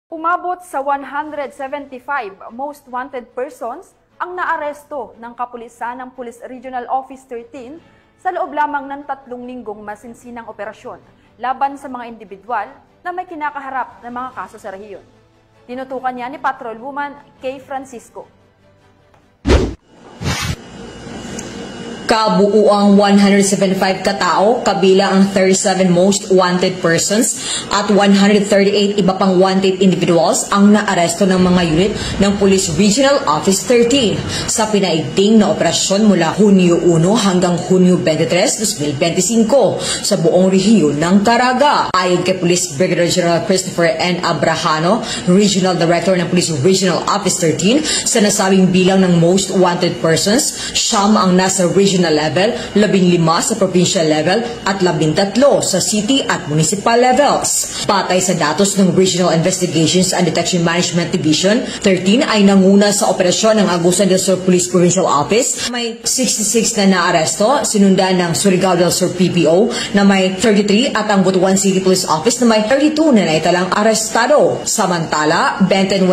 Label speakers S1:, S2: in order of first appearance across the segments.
S1: Umabot sa 175 most wanted persons ang naaresto ng kapulisan ng Police Regional Office 13 sa loob lamang ng 3 linggong masinsinang operasyon laban sa mga individual na may kinakaharap ng mga kaso sa rehiyon. Tinutukan niya ni Patrolwoman Kay Francisco.
S2: Kabuuang 175 katao, kabilang ang 37 most wanted persons at 138 iba pang wanted individuals ang naaresto ng mga unit ng Police Regional Office 13 sa pinaigting na operasyon mula Hunyo 1 hanggang Hunyo 23, 2025 sa buong rehiyon ng Caraga. Ayon kay Police Brigadier General Christopher N. Abrahano, Regional Director ng Police Regional Office 13, sa nasabing bilang ng most wanted persons, 9 ang nasa regional level, 15 sa provincial level at 13 sa city at municipal levels. Patay sa datos ng Regional Investigations and Detection Management Division, 13 ay nanguna sa operasyon ng Agusan del Sur Police Provincial Office. May 66 na naaresto, sinundan ng Surigao del Sur PPO na may 33 at ang Butuan City Police Office na may 32 na naitalang arestado. Samantala, 29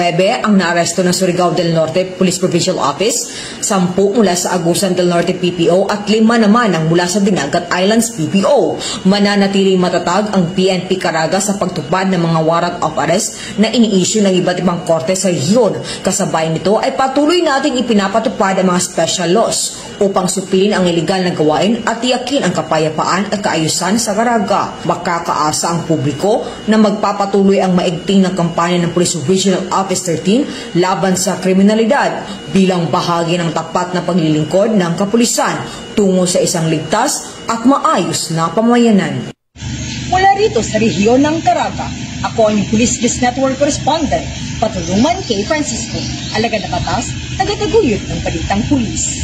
S2: ang naaresto ng Surigao del Norte Police Provincial Office, 10 mula sa Agusan del Norte PPO at 5 naman ang mula sa Dinagat Islands PPO. Mananatiling matatag ang PNP Caraga sa pagtupad ng mga warrant of arrest na ini-issue ng iba't ibang korte sa rehiyon. Kasabay nito ay patuloy nating ipinapatupad ang mga special laws upang supilin ang ilegal na gawain at tiyakin ang kapayapaan at kaayusan sa Caraga. Makakaasa ang publiko na magpapatuloy ang maigting na kampanya ng Police Regional Office 13 laban sa kriminalidad bilang bahagi ng tapat na paglilingkod ng kapulisan tungo sa isang ligtas at maayos na pamayanan.
S3: Mula rito sa rehiyon ng Caraga, ako ang Police News Network Correspondent, Patrolwoman Kay Francisco, alagad na batas, tagataguyod ng balitang pulis.